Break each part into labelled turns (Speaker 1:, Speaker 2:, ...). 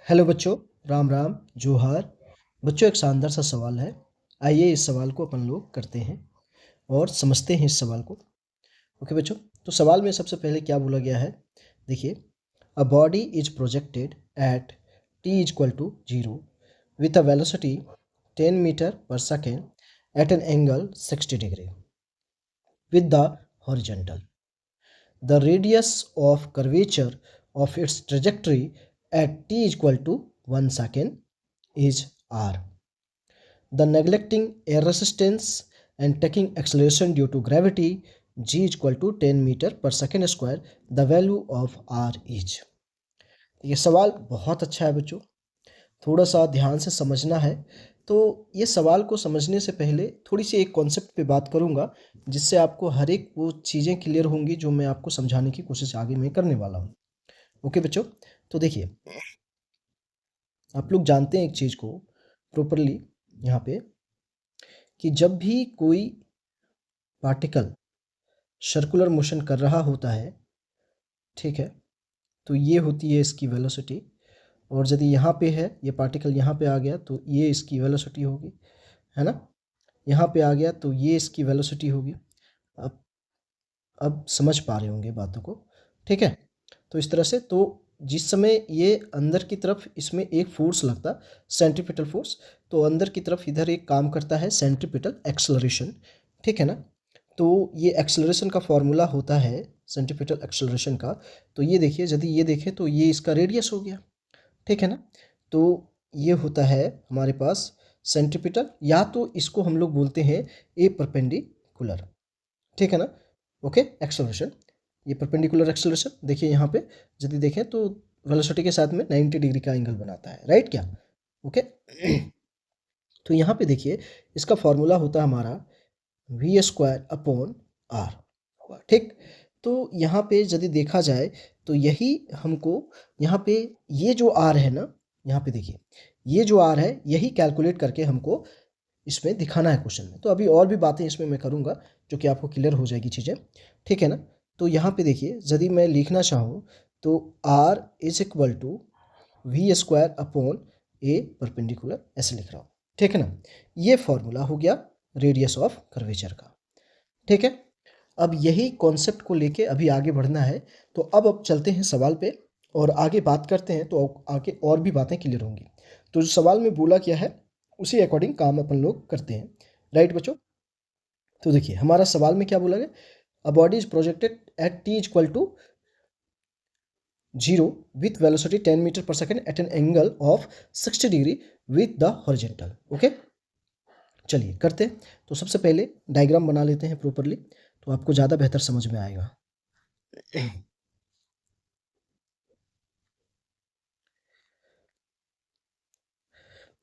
Speaker 1: Hello बच्चों, राम राम जोहार। बच्चों, एक शानदार सा सवाल है। आइए इस सवाल को अपन लोग करते हैं और समझते हैं इस सवाल को। ओके बच्चों, तो सवाल में सबसे पहले क्या बोला गया है, देखिए। A body is projected at t equal to 0 with a velocity 10 metre पर second at an angle 60 degree with the horizontal. The radius of curvature of its trajectory at t equal to 1 second is r. The neglecting air resistance and taking acceleration due to gravity g is equal to 10 meter per second square, the value of r is। ये सवाल बहुत अच्छा है बच्चों, थोड़ा सा ध्यान से समझना है। तो ये सवाल को समझने से पहले थोड़ी सी एक कॉन्सेप्ट पे बात करूँगा, जिससे आपको हर एक वो चीज़ें क्लियर होंगी जो मैं आपको समझाने की कोशिश आगे में करने वाला हूँ। ओके बच्चों, तो देखिए, आप लोग जानते हैं एक चीज़ को प्रॉपरली यहाँ पे, कि जब भी कोई पार्टिकल सर्कुलर मोशन कर रहा होता है, ठीक है, तो ये होती है इसकी वेलोसिटी। और यदि यहाँ पे है, ये पार्टिकल यहाँ पे आ गया तो ये इसकी वेलोसिटी होगी, है ना। यहाँ पे आ गया तो ये इसकी वेलोसिटी होगी। अब अब समझ पा रहे होंगे बातों को, ठीक है। तो इस तरह से, तो जिस समय ये अंदर की तरफ इसमें एक फोर्स लगता, सेंट्रीपिटल फोर्स, तो अंदर की तरफ इधर एक काम करता है सेंट्रीपिटल एक्सेलरेशन, ठीक है ना। तो ये एक्सेलरेशन का फॉर्मूला होता है सेंट्रीपिटल एक्सेलरेशन का। तो ये देखिए, यदि ये देखें तो ये इसका रेडियस हो गया, ठीक है ना। तो ये होता है हमारे पास सेंट्रीपिटल, या तो इसको हम लोग बोलते हैं ए परपेंडिकुलर, ठीक है ना। ओके, एक्सेलरेशन, ये परपेंडिकुलर एक्सेलरेशन देखिए यहाँ पे, यदि देखें तो वेलोसिटी के साथ में 90 डिग्री का एंगल बनाता है, राइट क्या। ओके तो यहाँ पे देखिए, इसका फॉर्मूला होता है हमारा वी स्क्वायर अपॉन आर, ठीक। तो यहाँ पे यदि देखा जाए तो यही हमको यहाँ पे ये जो आर है ना, यहाँ पे देखिए ये जो आर है, यही कैलकुलेट करके हमको इसमें दिखाना है क्वेश्चन में। तो अभी और भी बातें इसमें मैं करूँगा जो कि आपको क्लियर हो जाएगी चीज़ें, ठीक है ना। तो यहाँ पे देखिए, यदि मैं लिखना चाहूँ तो r is equal to v square upon a perpendicular, ऐसे लिख रहा हूँ, ठीक है ना। ये फॉर्मूला हो गया रेडियस ऑफ कर्वेचर का, ठीक है। अब यही कॉन्सेप्ट को लेके अभी आगे बढ़ना है। तो अब चलते हैं सवाल पे और आगे बात करते हैं, तो आगे और भी बातें क्लियर होंगी। तो जो सवाल में बोला क्या है उसी अकॉर्डिंग काम अपन लोग करते हैं, राइट बच्चों। तो देखिए, हमारा सवाल में क्या बोला गया, a body is projected at T equal to 0 with velocity 10 metre पर second at an angle of 60 degree with the horizontal. Okay, चलिए करते हैं। तो सबसे पहले डायग्राम बना लेते हैं प्रॉपरली, तो आपको ज़्यादा बेहतर समझ में आएगा।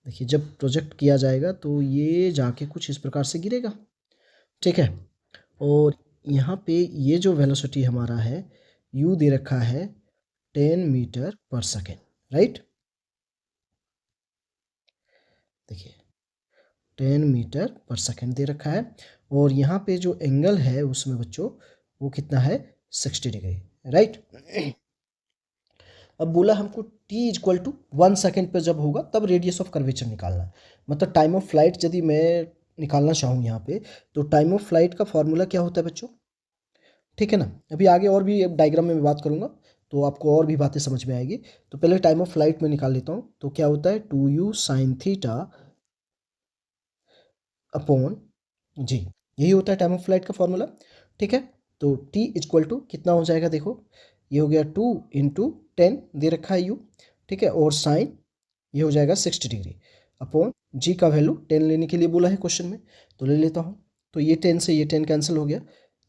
Speaker 1: देखिए, जब प्रोजेक्ट किया जाएगा तो ये जाके कुछ इस प्रकार से गिरेगा, ठीक है। और यहाँ पे ये जो वेलोसिटी हमारा है, यू दे रखा है 10 मीटर पर सेकेंड, राइट। देखिए 10 मीटर पर सेकेंड दे रखा है, और यहाँ पे जो एंगल है उसमें बच्चों वो कितना है, 60 डिग्री, राइट। अब बोला हमको t इक्वल टू 1 सेकेंड पे जब होगा तब रेडियस ऑफ कर्वेचर निकालना है। मतलब टाइम ऑफ फ्लाइट यदि मैं निकालना चाहूँ यहाँ पे, तो टाइम ऑफ फ्लाइट का फॉर्मूला क्या होता है बच्चों, ठीक है ना। अभी आगे और भी डायग्राम में मैं बात करूँगा तो आपको और भी बातें समझ में आएगी। तो पहले टाइम ऑफ फ्लाइट में निकाल लेता हूँ। तो क्या होता है 2u साइन थीटा अपॉन जी, यही होता है टाइम ऑफ फ्लाइट का फॉर्मूला, ठीक है। तो t इक्वल टू कितना हो जाएगा, देखो ये हो गया 2 इंटू 10 दे रखा है u, ठीक है, और साइन ये हो जाएगा 60 डिग्री अपॉन जी का वैल्यू 10 लेने के लिए बोला है क्वेश्चन में, तो ले लेता हूँ। तो ये 10 से ये 10 कैंसिल हो गया,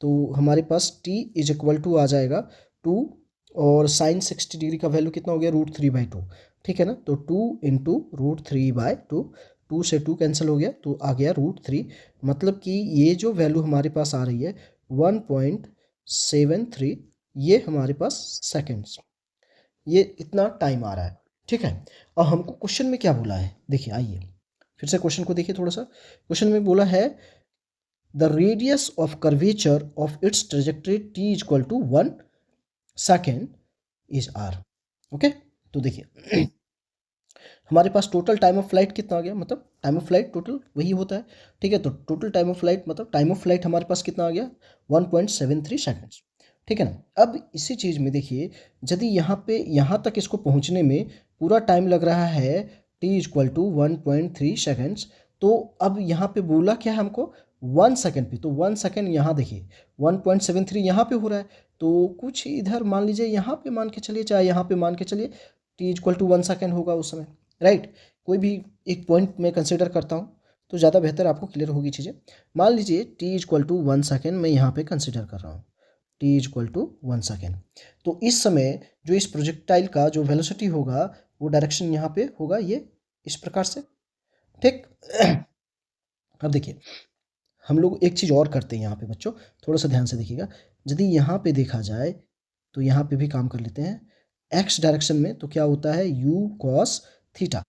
Speaker 1: तो हमारे पास t इज इक्वल टू आ जाएगा 2, और साइन 60 डिग्री का वैल्यू कितना हो गया, √3/2, ठीक है ना। तो 2 इंटू √3/2, 2 से 2 कैंसिल हो गया तो आ गया √3। मतलब कि ये जो वैल्यू हमारे पास आ रही है 1.73, ये हमारे पास सेकेंड्स, ये इतना टाइम आ रहा है, ठीक है। और हमको क्वेश्चन में क्या बोला है, देखिए आइए फिर से क्वेश्चन को देखिए थोड़ा सा। क्वेश्चन में बोला है the radius of curvature of its trajectory t equal to 1 second is r। Okay, तो देखिए हमारे पास टोटल टाइम ऑफ फ्लाइट कितना आ गया, मतलब टाइम ऑफ फ्लाइट टोटल वही होता है, ठीक है। तो टोटल टाइम ऑफ फ्लाइट मतलब टाइम ऑफ फ्लाइट हमारे पास कितना आ गया, 1.73 सेकेंड्स, ठीक है ना। अब इसी चीज़ में देखिए, यदि यहाँ तक इसको पहुँचने में पूरा टाइम लग रहा है t=1.3 सेकेंड्स, तो अब यहाँ पे बोला क्या है हमको 1 सेकेंड पे, तो 1 सेकेंड यहाँ देखिए 1.73 यहाँ पे हो रहा है, तो कुछ इधर मान लीजिए यहाँ पे मान के चलिए, चाहे यहाँ पे मान के चलिए t=1 सेकेंड होगा उस समय, राइट। कोई भी एक पॉइंट मैं कंसिडर करता हूँ तो ज़्यादा बेहतर आपको क्लियर होगी चीज़ें। मान लीजिए t=1 सेकेंड मैं यहाँ पे कंसिडर कर रहा हूँ, t=1 सेकेंड। तो इस समय जो इस प्रोजेक्टाइल का जो वेलोसिटी होगा वो डायरेक्शन यहाँ पे होगा ये इस प्रकार से, ठीक। अब देखिए हम लोग एक चीज़ और करते हैं यहाँ पे बच्चों, थोड़ा सा ध्यान से देखिएगा। यदि यहाँ पे देखा जाए तो यहाँ पे भी काम कर लेते हैं एक्स डायरेक्शन में, तो क्या होता है u cos थीटा।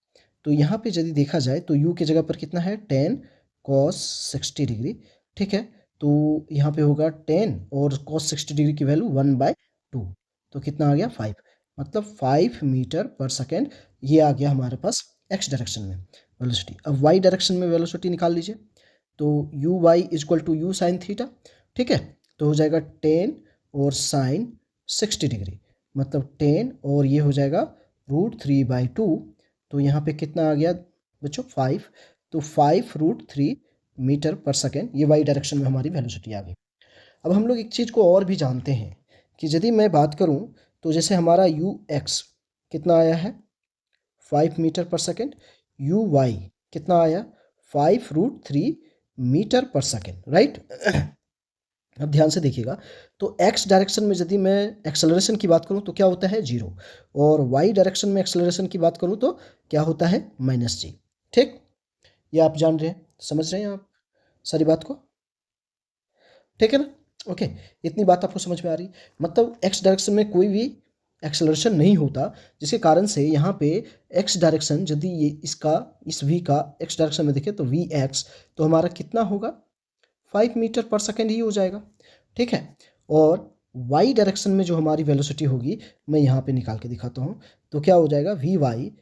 Speaker 1: तो यहाँ पे यदि देखा जाए तो u की जगह पर कितना है 10 cos 60 डिग्री, ठीक है। तो यहाँ पे होगा 10 और cos 60 डिग्री की वैल्यू 1/2, तो कितना आ गया 5, मतलब 5 मीटर पर सेकेंड। ये आ गया हमारे पास एक्स डायरेक्शन में वेलोसिटी। अब वाई डायरेक्शन में वेलोसिटी निकाल लीजिए, तो u y is equal to u sine theta, ठीक है। तो हो जाएगा 10 और साइन 60 डिग्री, मतलब 10 और ये हो जाएगा √3/2, तो यहाँ पे कितना आ गया बच्चों 5, तो 5√3 मीटर पर सेकेंड, ये वाई डायरेक्शन में हमारी वेलोसिटी आ गई। अब हम लोग एक चीज़ को और भी जानते हैं कि यदि मैं बात करूँ तो जैसे हमारा यू एक्स कितना आया है 5 मीटर पर सेकेंड, यू वाई कितना आया 5√3 मीटर पर सेकेंड, राइट। अब ध्यान से देखिएगा, तो एक्स डायरेक्शन में यदि मैं एक्सेलरेशन की बात करूं तो क्या होता है 0, और वाई डायरेक्शन में एक्सेलरेशन की बात करूं तो क्या होता है -g, ठीक। ये आप जान रहे हैं, समझ रहे हैं आप सारी बात को, ठीक है ना। ओके, इतनी बात आपको समझ में आ रही, मतलब एक्स डायरेक्शन में कोई भी एक्सेलरेशन नहीं होता, जिसके कारण से यहाँ पे एक्स डायरेक्शन यदि ये इसका इस v का एक्स डायरेक्शन में देखें तो वी एक्स, तो हमारा कितना होगा 5 मीटर पर सेकेंड ही हो जाएगा, ठीक है। और वाई डायरेक्शन में जो हमारी वेलोसिटी होगी मैं यहाँ पे निकाल के दिखाता हूँ, तो क्या हो जाएगा v y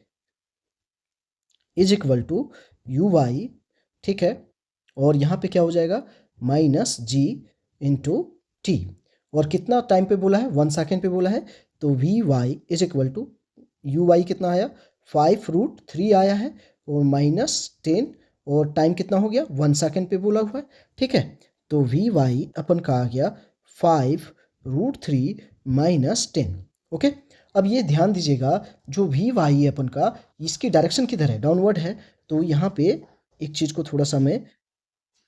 Speaker 1: is equal to u y, ठीक है। और यहाँ पे क्या हो जाएगा -g इंटू टी, और कितना टाइम पे बोला है 1 सेकेंड पे बोला है, तो v y is equal to u y कितना आया 5√3 आया है, और -10, और टाइम कितना हो गया 1 सेकेंड पे बोला हुआ है, ठीक है। तो वी वाई अपन का आ गया 5√3 -10, ओके। अब ये ध्यान दीजिएगा जो वी वाई है अपन का, इसकी डायरेक्शन किधर है डाउनवर्ड है, तो यहाँ पे एक चीज़ को थोड़ा सा मैं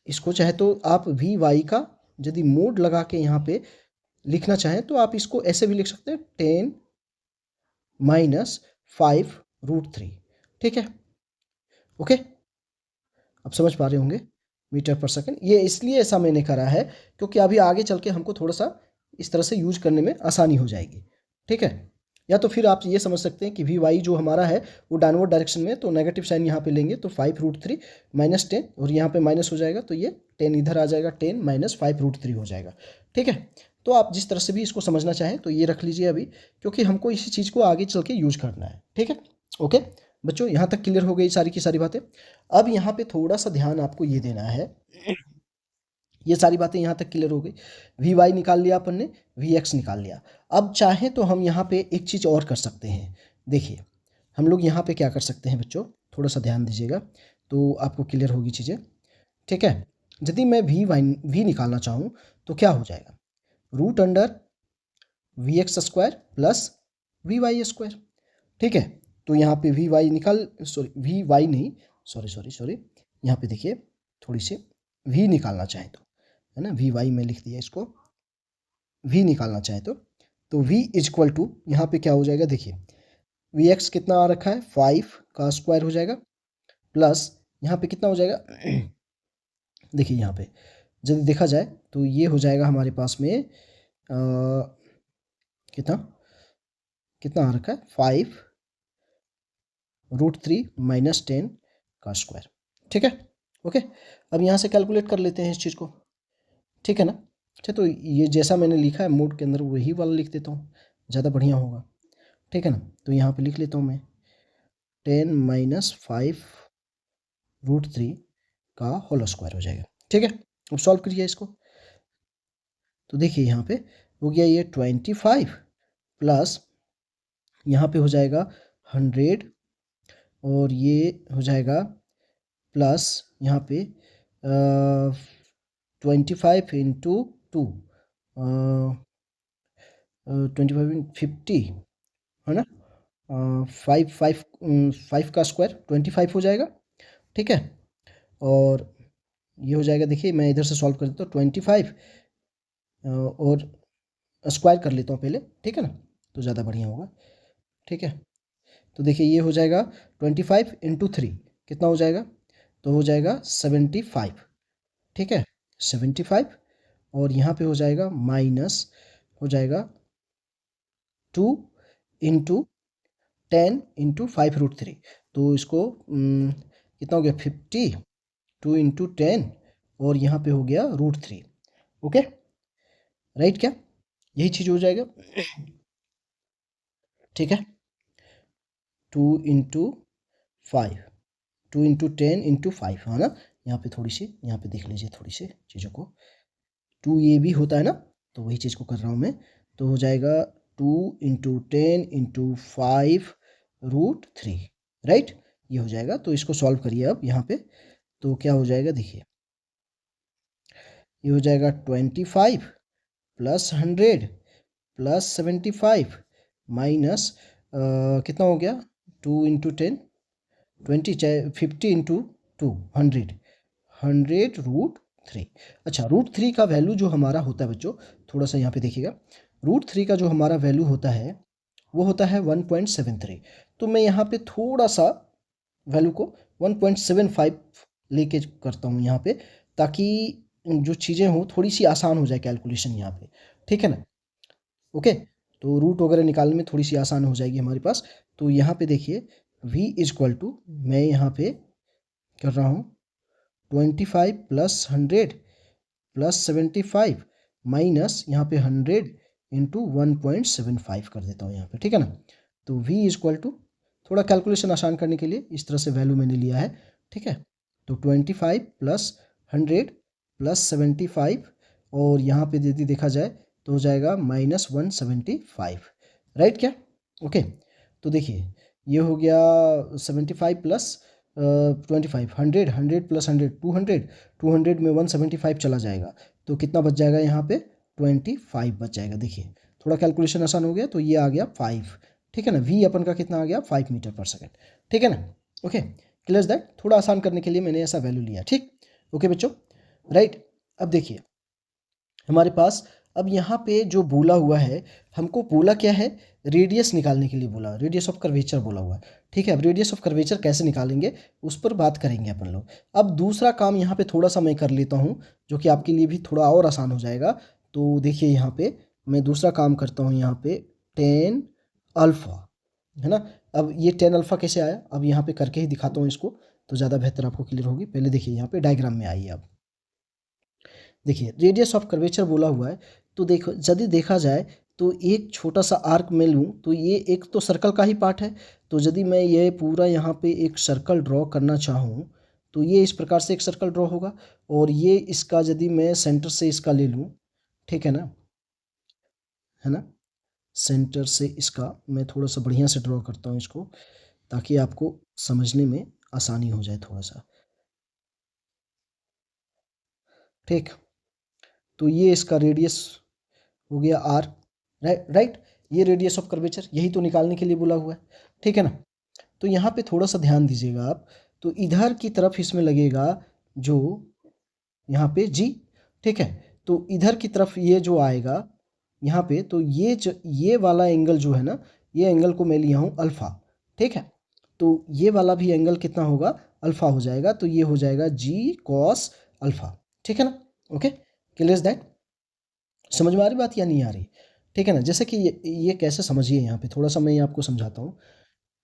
Speaker 1: इसको चाहे तो आप वी वाई का यदि मोड लगा के यहाँ पे लिखना चाहें तो आप इसको ऐसे भी लिख सकते हैं 10 -5√3, ठीक है, ओके। आप समझ पा रहे होंगे मीटर पर सेकंड, ये इसलिए ऐसा मैंने करा है क्योंकि अभी आगे चल के हमको थोड़ा सा इस तरह से यूज करने में आसानी हो जाएगी, ठीक है। या तो फिर आप ये समझ सकते हैं कि वी वाई जो हमारा है वो डाउनवर्ड डायरेक्शन में, तो नेगेटिव साइन यहाँ पे लेंगे तो 5√3 -10, और यहाँ पे माइनस हो जाएगा तो ये 10 इधर आ जाएगा, 10 -5√3 हो जाएगा, ठीक है। तो आप जिस तरह से भी इसको समझना चाहें तो ये रख लीजिए अभी, क्योंकि हमको इसी चीज़ को आगे चल के यूज करना है, ठीक है, ओके। बच्चों यहाँ तक क्लियर हो गई सारी की सारी बातें। अब यहाँ पे थोड़ा सा ध्यान आपको ये देना है, ये सारी बातें यहाँ तक क्लियर हो गई, वी वाई निकाल लिया अपन ने, वी एक्स निकाल लिया। अब चाहें तो हम यहाँ पे एक चीज़ और कर सकते हैं, देखिए हम लोग यहाँ पे क्या कर सकते हैं बच्चों, थोड़ा सा ध्यान दीजिएगा तो आपको क्लियर होगी चीज़ें, ठीक है। यदि मैं वी निकालना चाहूँ तो क्या हो जाएगा √(v(x)² प्लस vy², ठीक है। तो यहाँ पे वी वाई निकाल, सॉरी वी वाई नहीं, सॉरी यहाँ पे देखिए थोड़ी सी वी निकालना चाहे तो, है ना, वी वाई में लिख दिया इसको, वी निकालना चाहे तो v इज इक्वल टू यहाँ पे क्या हो जाएगा देखिए, वी एक्स कितना आ रखा है 5 का स्क्वायर हो जाएगा, प्लस यहाँ पे कितना हो जाएगा देखिए यहाँ पे यदि देखा जाए तो ये हो जाएगा हमारे पास में कितना कितना आ रखा है 5√3 -10 का स्क्वायर, ठीक है, ओके। अब यहाँ से कैलकुलेट कर लेते हैं इस चीज़ को, ठीक है ना। अच्छा, तो ये जैसा मैंने लिखा है मोड के अंदर वही वाला लिख देता हूँ, ज़्यादा बढ़िया होगा, ठीक है ना। तो यहाँ पे लिख लेता हूँ मैं 10 माइनस 5√3 का होल स्क्वायर हो जाएगा। ठीक है, अब सॉल्व करिए इसको। तो देखिए यहाँ पे हो गया ये 25 प्लस यहाँ पे हो जाएगा 100 और ये हो जाएगा प्लस यहाँ पे 25 इंटू 2 25 है ना, 5 का स्क्वायर 25 हो जाएगा। ठीक है, और ये हो जाएगा, देखिए मैं इधर से सॉल्व कर देता हूँ 25 और स्क्वायर कर लेता हूँ पहले, ठीक है ना, तो ज़्यादा बढ़िया होगा। ठीक है, तो देखिए ये हो जाएगा 25 इंटू 3 कितना हो जाएगा, तो हो जाएगा 75। ठीक है, 75 और यहाँ पे हो जाएगा माइनस हो जाएगा 2 इंटू 10 इंटू 5√3, तो इसको कितना हो गया 50, 2 इंटू 10 और यहाँ पे हो गया √3। ओके, राइट, क्या यही चीज़ हो जाएगा। ठीक है, 2 इंटू 5, 2 इंटू 10 इंटू 5 है ना, यहाँ पे थोड़ी सी, यहाँ पे देख लीजिए थोड़ी सी चीज़ों को, 2 ये भी होता है ना, तो वही चीज़ को कर रहा हूँ मैं। तो हो जाएगा 2 इंटू 10 इंटू 5√3, राइट, ये हो जाएगा। तो इसको सॉल्व करिए अब यहाँ पे, तो क्या हो जाएगा देखिए, ये हो जाएगा 25 प्लस 100 प्लस 75 माइनस कितना हो गया 2 इंटू 10 20 चाहे 50 इंटू 2 100√3। अच्छा, √3 का वैल्यू जो हमारा होता है बच्चों, थोड़ा सा यहाँ पे देखिएगा, √3 का जो हमारा वैल्यू होता है वो होता है 1.73। तो मैं यहाँ पे थोड़ा सा वैल्यू को 1.75 लेके करता हूँ यहाँ पे, ताकि जो चीज़ें हों थोड़ी सी आसान हो जाए कैलकुलेशन यहाँ पे। ठीक है ना, ओके, तो रूट वगैरह निकालने में थोड़ी सी आसान हो जाएगी हमारे पास। तो यहाँ पे देखिए v इजक्वल टू, मैं यहाँ पे कर रहा हूँ 25 प्लस 100 प्लस 75 माइनस यहाँ पे 100 इंटू 1.75 कर देता हूँ यहाँ पे। ठीक है ना, तो v इजक्वल टू, थोड़ा कैलकुलेशन आसान करने के लिए इस तरह से वैल्यू मैंने लिया है। ठीक है, तो 25 प्लस 100 प्लस 75 और यहाँ पे यदि देखा जाए तो हो जाएगा -175, राइट क्या। ओके, तो देखिए ये हो गया 75 प्लस 25, 100 प्लस 100 200, 200 में 175 चला जाएगा, तो कितना बच जाएगा यहाँ पे 25 बच जाएगा। देखिए थोड़ा कैलकुलेशन आसान हो गया, तो ये आ गया 5। ठीक है ना, v अपन का कितना आ गया 5 मीटर पर सेकेंड। ठीक है ना, ओके, क्लियर दैट, थोड़ा आसान करने के लिए मैंने ऐसा वैल्यू लिया। ठीक, ओके बच्चों, राइट। अब देखिए हमारे पास अब यहाँ पे जो बोला हुआ है, हमको बोला क्या है, रेडियस निकालने के लिए बोला, रेडियस ऑफ कर्वेचर बोला हुआ है। ठीक है, अब रेडियस ऑफ कर्वेचर कैसे निकालेंगे उस पर बात करेंगे अपन लोग। अब दूसरा काम यहाँ पे थोड़ा सा मैं कर लेता हूँ, जो कि आपके लिए भी थोड़ा और आसान हो जाएगा। तो देखिए यहाँ पे मैं दूसरा काम करता हूँ, यहाँ पे 10 अल्फ़ा है ना। अब ये 10 अल्फ़ा कैसे आया, अब यहाँ पे करके ही दिखाता हूँ इसको, तो ज़्यादा बेहतर आपको क्लियर होगी। पहले देखिए यहाँ पे डायग्राम में आइए। अब देखिए रेडियस ऑफ कर्वेचर बोला हुआ है, तो देखो यदि देखा जाए तो एक छोटा सा आर्क में लूँ तो ये एक तो सर्कल का ही पार्ट है। तो यदि मैं ये पूरा यहाँ पे एक सर्कल ड्रॉ करना चाहूँ तो ये इस प्रकार से एक सर्कल ड्रॉ होगा, और ये इसका यदि मैं सेंटर से इसका ले लूँ, ठीक है ना, सेंटर से इसका मैं थोड़ा सा बढ़िया से ड्रॉ करता हूँ इसको, ताकि आपको समझने में आसानी हो जाए थोड़ा सा। ठीक, तो ये इसका रेडियस हो गया r, राइट, ये रेडियस ऑफ कर्वेचर यही तो निकालने के लिए बोला हुआ है। ठीक है ना, तो यहाँ पे थोड़ा सा ध्यान दीजिएगा आप, तो इधर की तरफ इसमें लगेगा जो यहाँ पे g। ठीक है, तो इधर की तरफ ये जो आएगा यहाँ पे, तो ये वाला एंगल जो है ना, ये एंगल को मैं लिया हूँ अल्फ़ा। ठीक है, तो ये वाला भी एंगल कितना होगा, अल्फ़ा हो जाएगा, तो ये हो जाएगा g cos अल्फ़ा। ठीक है ना, ओके, क्लियर दैट, समझ में आ रही बात या नहीं आ रही। ठीक है ना, जैसे कि ये कैसे समझिए, यहाँ पे थोड़ा सा मैं आपको समझाता हूँ,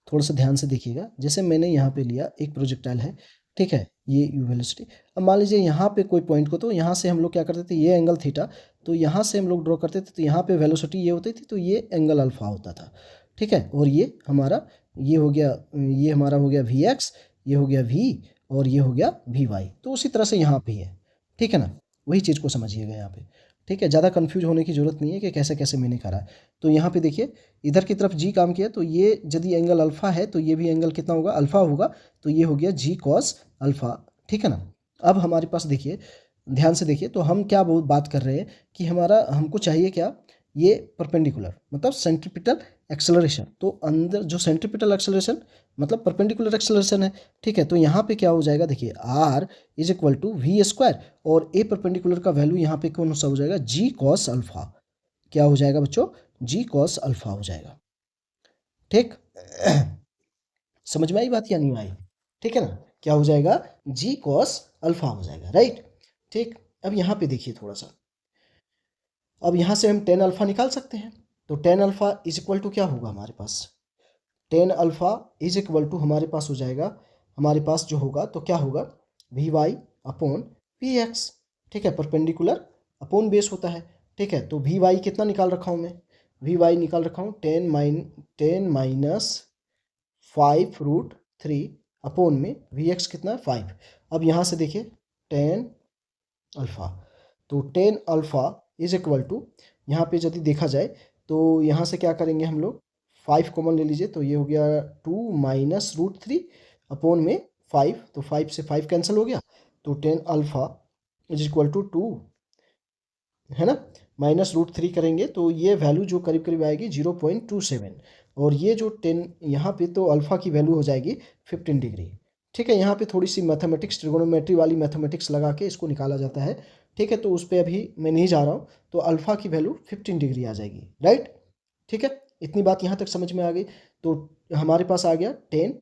Speaker 1: थोड़ा सा ध्यान से देखिएगा। जैसे मैंने यहाँ पे लिया एक प्रोजेक्टाइल है, ठीक है, ये यू वेलोसिटी। अब मान लीजिए यहाँ पे कोई पॉइंट को, तो यहाँ से हम लोग क्या करते थे, ये एंगल थीटा, तो यहाँ से हम लोग ड्रॉ करते थे, तो यहाँ पे वेलोसिटी ये होती थी, तो ये एंगल अल्फा होता था। ठीक है, और ये हमारा ये हो गया, ये हमारा हो गया वी एक्स, ये हो गया वी, और ये हो गया वी वाई। तो उसी तरह से यहाँ पे है, ठीक है ना, वही चीज़ को समझिएगा यहाँ पे, ठीक है। ज़्यादा कन्फ्यूज होने की ज़रूरत नहीं है कि कैसे कैसे मैंने करा। तो यहाँ पे देखिए इधर की तरफ जी काम किया, तो ये यदि एंगल अल्फ़ा है तो ये भी एंगल कितना होगा, अल्फ़ा होगा, तो ये हो गया जी कॉस अल्फ़ा, ठीक है ना। अब हमारे पास देखिए, ध्यान से देखिए, तो हम क्या बहुत बात कर रहे हैं कि हमारा हमको चाहिए क्या, ये परपेंडिकुलर मतलब सेंट्रीपिटल एक्सेलरेशन। तो अंदर जो सेंट्रीपिटल एक्सेलरेशन मतलब परपेंडिकुलर एक्सेलरेशन है, ठीक है। तो यहाँ पे क्या हो जाएगा, देखिए r is equal to v square, और ए परपेंडिकुलर का वैल्यू यहाँ पे कौन सा हो जाएगा, जी कॉस अल्फा। क्या हो जाएगा बच्चों, जी कॉस अल्फा हो जाएगा, ठीक। समझ में आई बात या नहीं आई, ठीक है ना। क्या हो जाएगा, जी कॉस अल्फा हो जाएगा, राइट, ठीक। अब यहाँ पे देखिए थोड़ा सा, अब यहाँ से हम टेन अल्फ़ा निकाल सकते हैं। तो tan alpha is equal to क्या होगा हमारे पास, tan alpha is equal to हमारे पास हो जाएगा, हमारे पास जो होगा तो क्या होगा, v y upon p x, ठीक है। परपेंडिकुलर अपॉन बेस होता है, ठीक है। तो वी वाई कितना निकाल रखा हूँ मैं, वी वाई निकाल रखा हूँ टेन माइनस 5√3 अपॉन में वी एक्स कितना है 5। अब यहाँ से देखिए टेन अल्फ़ा, तो tan alpha is equal to, यहाँ पे यदि देखा जाए तो यहाँ से क्या करेंगे हम लोग, 5 कॉमन ले लीजिए, तो ये हो गया 2 माइनस √3 अपॉन में 5, तो 5 से 5 कैंसिल हो गया, तो tan alpha is equal to 2, है ना, माइनस √3 करेंगे तो ये वैल्यू जो करीब करीब आएगी 0.27, और ये जो 10 यहाँ पे तो अल्फ़ा की वैल्यू हो जाएगी 15 डिग्री, ठीक है। यहाँ पे थोड़ी सी मैथमेटिक्स, ट्रिगोनोमेट्री वाली मैथमेटिक्स लगा के इसको निकाला जाता है, ठीक है। तो उस पर अभी मैं नहीं जा रहा हूँ, तो अल्फ़ा की वैल्यू 15 डिग्री आ जाएगी, राइट, ठीक है। इतनी बात यहाँ तक समझ में आ गई। तो हमारे पास आ गया 10,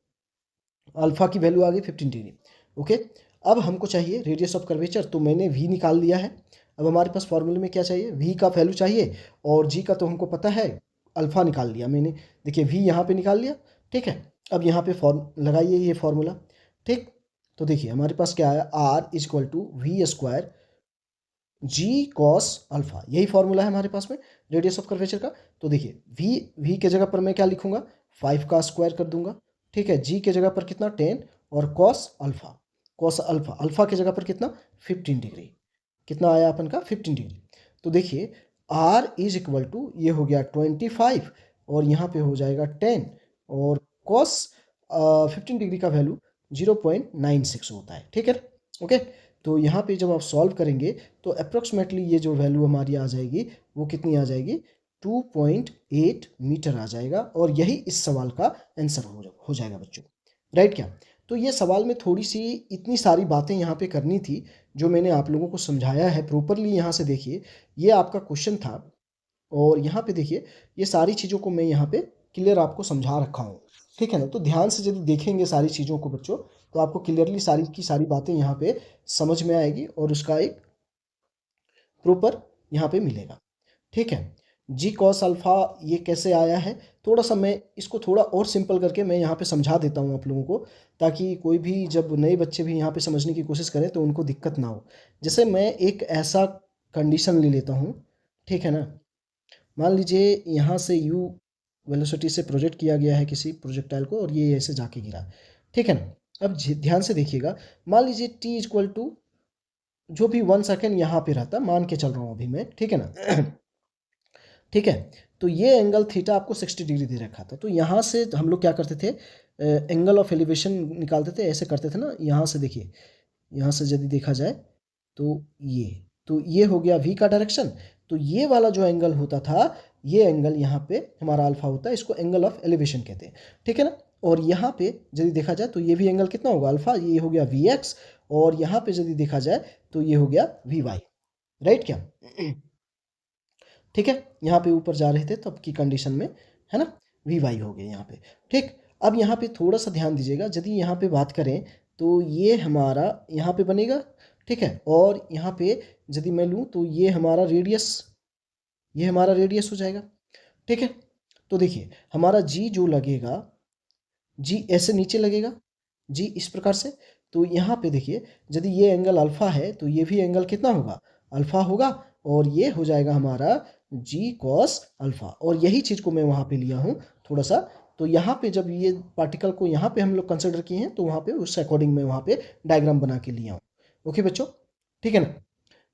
Speaker 1: अल्फ़ा की वैल्यू आ गई 15 डिग्री, ओके। अब हमको चाहिए रेडियस ऑफ कर्वेचर, तो मैंने वी निकाल लिया है। अब हमारे पास फॉर्मूले में क्या चाहिए, वी का वैल्यू चाहिए, और जी का तो हमको पता है, अल्फ़ा निकाल लिया मैंने, देखिए वी यहाँ पे निकाल लिया, ठीक है। अब यहाँ पे लगाइए ये फॉर्मूला, ठीक। तो देखिए हमारे पास क्या आया, r is equal to v square g cos alpha, यही फॉर्मूला है हमारे पास में रेडियस ऑफ कर्वेचर का। तो देखिए वी के जगह पर मैं क्या लिखूंगा, 5 का स्क्वायर कर दूंगा, ठीक है। जी के जगह पर कितना 10, और कॉस अल्फ़ा, अल्फ़ा के जगह पर कितना 15 डिग्री, कितना आया अपन का 15 डिग्री। तो देखिए आर इज इक्वल टू ये हो गया 25, और यहाँ पे हो जाएगा 10, और कॉस 15 डिग्री का वैल्यू 0.96 होता है, ठीक है, ओके। तो यहाँ पे जब आप सॉल्व करेंगे तो अप्रोक्सीमेटली ये जो वैल्यू हमारी आ जाएगी वो कितनी आ जाएगी, 2.8 मीटर आ जाएगा, और यही इस सवाल का आंसर हो जाएगा बच्चों, राइट क्या। तो ये सवाल में थोड़ी सी इतनी सारी बातें यहाँ पे करनी थी जो मैंने आप लोगों को समझाया है प्रॉपरली। यहाँ से देखिए ये आपका क्वेश्चन था, और यहाँ पे देखिए ये सारी चीज़ों को मैं यहाँ पे क्लियर आपको समझा रखा हूँ, ठीक है ना। तो ध्यान से यदि देखेंगे सारी चीज़ों को बच्चों, तो आपको क्लियरली सारी की सारी बातें यहाँ पे समझ में आएगी, और उसका एक प्रॉपर यहाँ पे मिलेगा, ठीक है। जी कॉस अल्फ़ा ये कैसे आया है, थोड़ा सा मैं इसको थोड़ा और सिंपल करके मैं यहाँ पे समझा देता हूँ आप लोगों को, ताकि कोई भी जब नए बच्चे भी यहाँ पे समझने की कोशिश करें तो उनको दिक्कत ना हो। जैसे मैं एक ऐसा कंडीशन ले लेता हूँ, ठीक है ना। मान लीजिए यहाँ से यू वेलोसिटी से प्रोजेक्ट किया गया है किसी प्रोजेक्टाइल को, और ये ऐसे जाके गिरा, ठीक है ना। अब ध्यान से देखिएगा, मान लीजिए टी इक्वल टू जो भी 1 सेकेंड यहाँ पे रहता, मान के चल रहा हूँ अभी मैं, ठीक है ना। ठीक है, तो ये एंगल थीटा आपको 60 डिग्री दे रखा था। तो यहाँ से हम लोग क्या करते थे, एंगल ऑफ एलिवेशन निकालते थे, ऐसे करते थे ना। यहाँ से देखिए, यहाँ से यदि देखा जाए तो ये हो गया v का डायरेक्शन। तो ये वाला जो एंगल होता था, ये एंगल यहाँ पे हमारा अल्फा होता है, इसको एंगल ऑफ एलिवेशन कहते हैं, ठीक है ना। और यहाँ पे यदि देखा जाए तो ये भी एंगल कितना होगा अल्फा, ये हो गया वी एक्स, और यहाँ पे यदि देखा जाए तो ये हो गया वी वाई, राइट क्या। ठीक है, यहाँ पे ऊपर जा रहे थे तब की कंडीशन में, है ना, वी वाई हो गया यहाँ पे, ठीक। अब यहाँ पे थोड़ा सा ध्यान दीजिएगा, यदि यहाँ पे बात करें तो ये हमारा यहाँ पे बनेगा, ठीक है। और यहाँ पे यदि मैं लूँ तो ये हमारा रेडियस हो जाएगा, ठीक है। तो देखिए हमारा जी जो लगेगा, जी ऐसे नीचे लगेगा, जी इस प्रकार से। तो यहाँ पे देखिए यदि ये एंगल अल्फ़ा है तो ये भी एंगल कितना होगा, अल्फ़ा होगा, और ये हो जाएगा हमारा जी कॉस अल्फ़ा। और यही चीज़ को मैं वहाँ पे लिया हूँ थोड़ा सा, तो यहाँ पे जब ये पार्टिकल को यहाँ पे हम लोग कंसिडर किए हैं तो वहाँ पे उस अकॉर्डिंग मैं वहाँ पे डायग्राम बना के लिया हूँ। ओके बच्चों, ठीक है ना।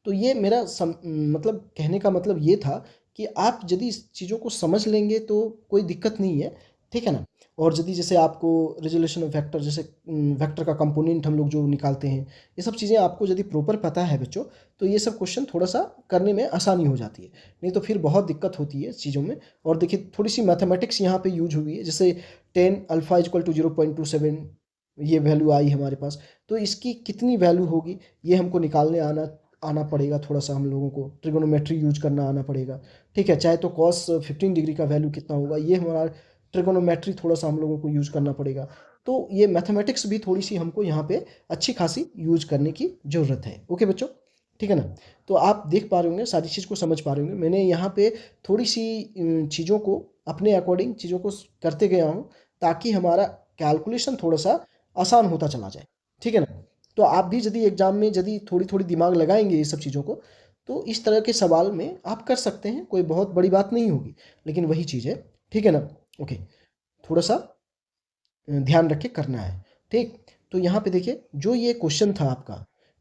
Speaker 1: तो ये मेरा मतलब कहने का मतलब ये था कि आप यदि इस चीज़ों को समझ लेंगे तो कोई दिक्कत नहीं है, ठीक है ना। और यदि जैसे आपको रिजोल्यूशन ऑफ वेक्टर, जैसे वेक्टर का कंपोनेंट हम लोग जो निकालते हैं, ये सब चीज़ें आपको यदि प्रॉपर पता है बच्चों, तो ये सब क्वेश्चन थोड़ा सा करने में आसानी हो जाती है, नहीं तो फिर बहुत दिक्कत होती है इस चीज़ों में। और देखिए थोड़ी सी मैथमेटिक्स यहाँ पे यूज हुई है, जैसे 10 अल्फा इक्वल टू 0.27 ये वैल्यू आई हमारे पास, तो इसकी कितनी वैल्यू होगी ये हमको निकालने आना पड़ेगा। थोड़ा सा हम लोगों को ट्रिगोनोमेट्री यूज करना आना पड़ेगा, ठीक है। चाहे तो कॉस 15 डिग्री का वैल्यू कितना होगा, ये हमारा ट्रिगोनोमेट्री थोड़ा सा हम लोगों को यूज करना पड़ेगा। तो ये मैथमेटिक्स भी थोड़ी सी हमको यहाँ पे अच्छी खासी यूज करने की ज़रूरत है। ओके बच्चों, ठीक है ना। तो आप देख पा रहे होंगे, सारी चीज़ को समझ पा रहे होंगे। मैंने यहाँ पे थोड़ी सी चीज़ों को अपने अकॉर्डिंग चीज़ों को करते गया हूँ, ताकि हमारा कैलकुलेशन थोड़ा सा आसान होता चला जाए, ठीक है ना। तो आप भी यदि एग्जाम में यदि थोड़ी थोड़ी दिमाग लगाएंगे ये सब चीज़ों को, तो इस तरह के सवाल में आप कर सकते हैं, कोई बहुत बड़ी बात नहीं होगी। लेकिन वही चीज़ है, ठीक है ना। ओके, थोड़ा सा ध्यान रख के करना है, ठीक। तो यहाँ पे देखिए जो ये क्वेश्चन था आपका,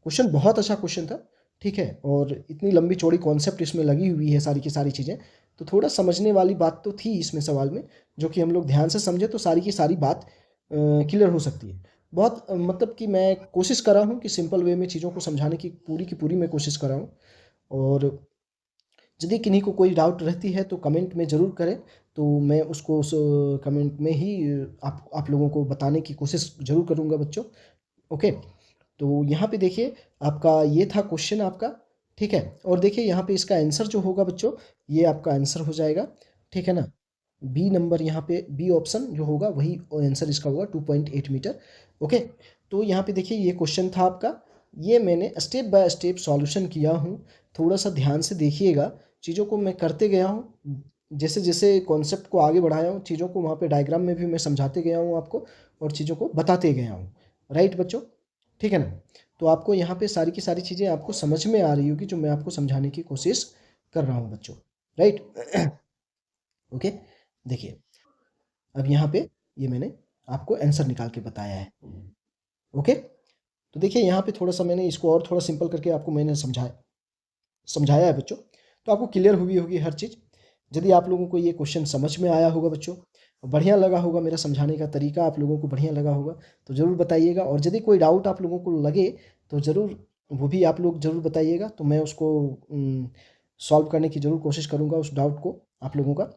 Speaker 1: क्वेश्चन बहुत अच्छा क्वेश्चन था, ठीक है। और इतनी लंबी चौड़ी कॉन्सेप्ट इसमें लगी हुई है, सारी की सारी चीज़ें। तो थोड़ा समझने वाली बात तो थी इसमें सवाल में, जो कि हम लोग ध्यान से समझे तो सारी की सारी बात क्लियर हो सकती है। बहुत मतलब कि मैं कोशिश कर रहा हूँ कि सिंपल वे में चीज़ों को समझाने की पूरी मैं कोशिश कर रहा हूँ। और यदि किन्हीं को कोई डाउट रहती है तो कमेंट में ज़रूर करें, तो मैं उसको उस कमेंट में ही आप लोगों को बताने की कोशिश ज़रूर करूँगा बच्चों। ओके, तो यहाँ पे देखिए आपका ये था क्वेश्चन आपका, ठीक है। और देखिए यहाँ पे इसका आंसर जो होगा बच्चों, ये आपका आंसर हो जाएगा, ठीक है ना। बी नंबर यहाँ पे बी ऑप्शन जो होगा वही आंसर इसका होगा 2.8 मीटर। ओके, तो यहाँ पे देखिए ये क्वेश्चन था आपका, ये मैंने स्टेप बाय स्टेप सॉल्यूशन किया हूँ। थोड़ा सा ध्यान से देखिएगा, चीज़ों को मैं करते गया हूँ, जैसे जैसे कॉन्सेप्ट को आगे बढ़ाया हूँ, चीज़ों को वहाँ पे डायग्राम में भी मैं समझाते गया हूँ आपको, और चीज़ों को बताते गया हूँ। राइट बच्चों, ठीक है ना। तो आपको यहाँ पे सारी की सारी चीज़ें आपको समझ में आ रही होगी जो मैं आपको समझाने की कोशिश कर रहा हूँ बच्चों, राइट। ओके, देखिए अब यहाँ पे ये मैंने आपको आंसर निकाल के बताया है। ओके, तो देखिए यहाँ पे थोड़ा सा मैंने इसको और थोड़ा सिंपल करके आपको मैंने समझाया है बच्चों, तो आपको क्लियर हुई होगी हर चीज़। यदि आप लोगों को ये क्वेश्चन समझ में आया होगा बच्चों, बढ़िया लगा होगा, मेरा समझाने का तरीका आप लोगों को बढ़िया लगा होगा, तो ज़रूर बताइएगा। और यदि कोई डाउट आप लोगों को लगे तो ज़रूर वो भी आप लोग ज़रूर बताइएगा, तो मैं उसको सॉल्व करने की ज़रूर कोशिश करूँगा उस डाउट को आप लोगों का।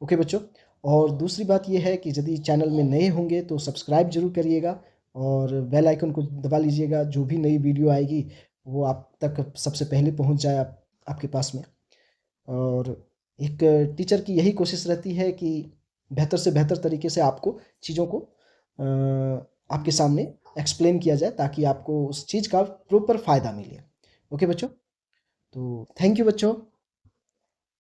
Speaker 1: ओके बच्चों, और दूसरी बात ये है कि यदि चैनल में नए होंगे तो सब्सक्राइब ज़रूर करिएगा, और बेल आइकन को दबा लीजिएगा, जो भी नई वीडियो आएगी वो आप तक सबसे पहले पहुंच जाए आपके पास में। और एक टीचर की यही कोशिश रहती है कि बेहतर से बेहतर तरीके से आपको चीज़ों को आपके सामने एक्सप्लेन किया जाए, ताकि आपको उस चीज़ का प्रॉपर फ़ायदा मिले। ओके बच्चों, तो थैंक यू बच्चों।